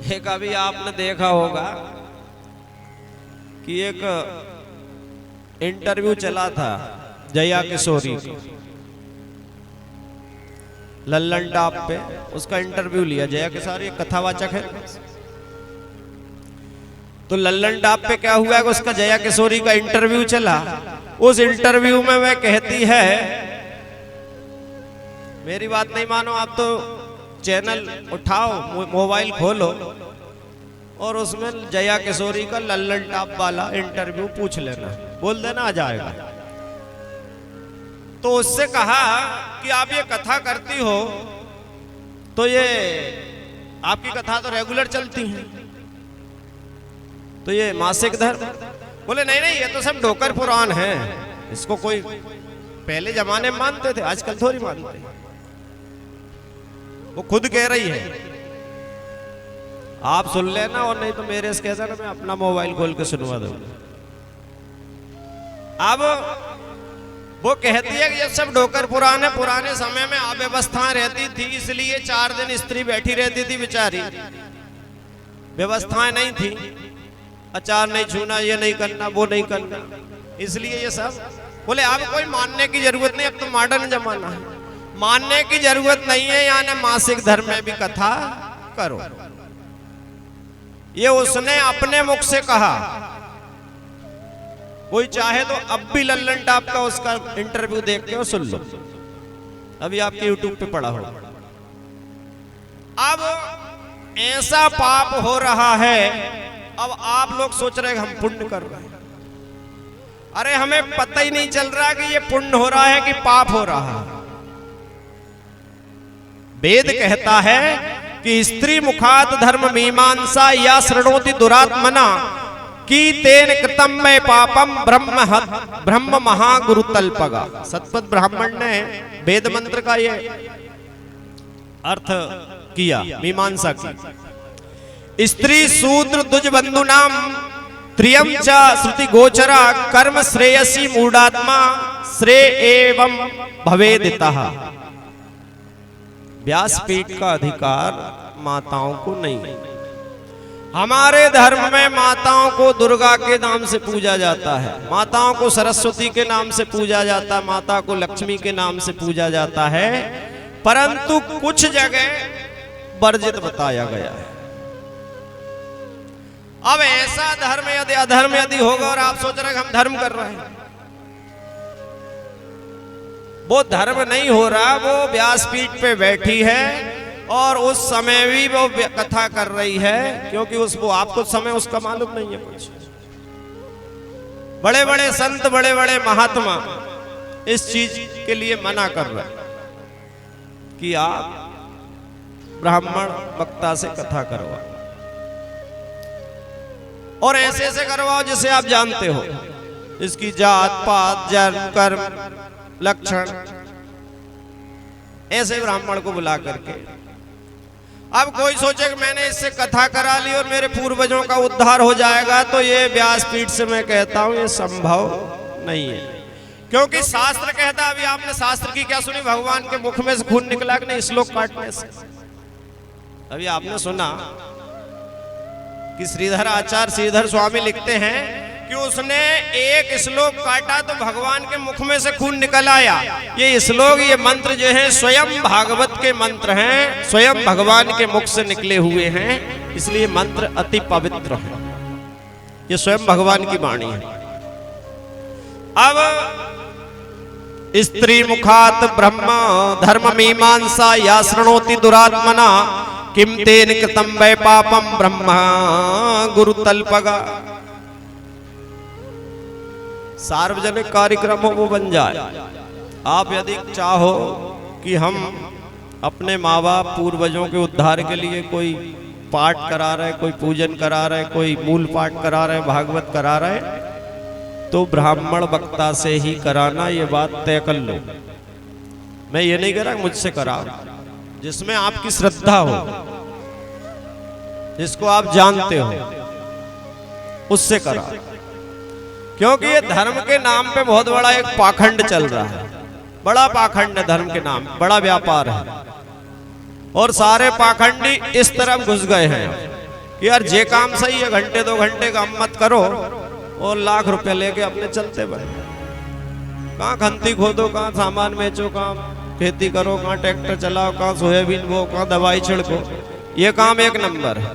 एक अभी आपने देखा होगा कि एक इंटरव्यू चला था जया किशोरी का, लल्लन टॉप पे उसका इंटरव्यू लिया। जया किशोरी एक कथावाचक है, तो लल्लन टॉप पे क्या हुआ कि उसका जया किशोरी का इंटरव्यू चला। उस इंटरव्यू में वह कहती है, मेरी बात नहीं मानो आप तो चैनल उठाओ, मोबाइल खोलो और उसमें जया किशोरी का लल्लन टॉप वाला इंटरव्यू पूछ लेना, बोल देना आ जाएगा। तो उससे कहा कि आप ये कथा करती हो तो ये आपकी कथा तो रेगुलर चलती है, तो ये मासिक धर्म? बोले नहीं नहीं, ये तो सब डोकर पुराण है, इसको कोई पहले जमाने में मानते थे, आजकल थोड़ी मानते हैं। वो खुद कह रही है, आप सुन लेना और नहीं तो मेरे से कहता ना, मैं अपना मोबाइल खोल के सुनवा दूंगा। अब वो कहती है कि ये सब डोकर पुराण है, पुराने समय में अव्यवस्थाएं रहती थी, इसलिए 4 दिन स्त्री बैठी रहती थी बेचारी, व्यवस्थाएं नहीं थी, अचार नहीं छूना, ये नहीं करना, वो नहीं करना, इसलिए ये सब। बोले अब कोई मानने की जरूरत नहीं, अब तो मॉडर्न जमाना है, मानने की जरूरत नहीं है, यानी मासिक धर्म में भी कथा करो। ये उसने अपने मुख से कहा। कोई चाहे तो अब भी लल्लन टॉप का उसका इंटरव्यू देख के सुन लो, अभी आपके यूट्यूब पे पड़ा हो। अब ऐसा पाप हो रहा है, अब आप लोग सोच रहे हैं हम पुण्य कर रहे हैं, अरे हमें पता ही नहीं चल रहा कि ये पुण्य हो रहा है कि पाप हो रहा है। वेद कहता है कि स्त्री मुखात धर्म मीमांसा या शृणोति दुरात्मना की तेन कृतम में पापम ब्रह्म महागुरु तल्पगा। सतपथ ब्राह्मण ने वेद मंत्र का ये अर्थ किया, मीमांसा की। स्त्री शूद्र द्विज बंधु नाम त्रियम च श्रुति गोचरा कर्म श्रेयसी मूढ़ात्मा श्रेय एवं भवेदितः। व्यासपीठ का अधिकार माताओं को नहीं। हमारे धर्म में माताओं को दुर्गा के नाम से पूजा जाता है, माताओं को सरस्वती के नाम से पूजा जाता है, माता को लक्ष्मी के नाम से पूजा जाता है, परंतु कुछ जगह वर्जित बताया गया है। अब ऐसा धर्म यदि अधर्म यदि होगा और आप सोच रहे हैं हम धर्म कर रहे हैं, वो धर्म नहीं हो रहा। वो व्यासपीठ पे बैठी है और उस समय भी वो कथा कर रही है, क्योंकि वो आपको समय उसका मालूम नहीं है कुछ। बड़े बड़े संत, बड़े बड़े महात्मा इस चीज के लिए मना कर रहे हैं कि आप ब्राह्मण वक्ता से कथा करवाओ और ऐसे ऐसे करवाओ जिसे आप जानते हो, इसकी जात पात जन्म कर्म लक्षण, ऐसे ब्राह्मण को बुला करके। अब कोई सोचे कि मैंने इससे कथा करा ली और मेरे पूर्वजों का उद्धार हो जाएगा, तो ये व्यासपीठ से मैं कहता हूं ये संभव नहीं है। क्योंकि शास्त्र कहता, अभी आपने शास्त्र की क्या सुनी, भगवान के मुख में से खून निकला कि नहीं श्लोक काटने से। अभी आपने सुना कि श्रीधर आचार्य श्रीधर स्वामी लिखते हैं कि उसने एक श्लोक काटा तो भगवान के मुख में से खून निकल आया। ये श्लोक, ये मंत्र जो है स्वयं भागवत के मंत्र हैं, स्वयं भगवान के मुख से निकले हुए हैं, इसलिए मंत्र अति पवित्र है। ये स्वयं भगवान की वाणी है। अब स्त्री मुखात ब्रह्म धर्म मीमांसा या शृणोति दुरात्मना किम तेन कृतम वै पापम ब्रह्म गुरु तल्पगा। सार्वजनिक कार्यक्रम हो वो बन जाए। आप यदि चाहो कि हम अपने माँ बाप पूर्वजों के उद्धार के लिए कोई पाठ करा रहे, कोई पूजन करा रहे, कोई मूल पाठ करा रहे, भागवत करा रहे, तो ब्राह्मण वक्ता से ही कराना, ये बात तय कर लो। मैं ये नहीं कह रहा मुझसे कराओ, जिसमें आपकी श्रद्धा हो, जिसको आप जानते हो, उससे कराओ। क्योंकि ये धर्म के नाम पे बहुत बड़ा एक पाखंड चल रहा है, बड़ा पाखंड है धर्म के नाम, बड़ा व्यापार है, और सारे पाखंडी इस तरफ घुस गए हैं कि यार जे काम सही है, घंटे 2 घंटे काम मत करो और लाख रुपए लेके अपने चलते बने। कहाँ खंती खोदो, कहाँ सामान बेचो, कहाँ खेती करो, कहाँ ट्रैक्टर चलाओ, कहाँ सोयाबीन बो, कहाँ दवाई छिड़को, ये काम एक नंबर है।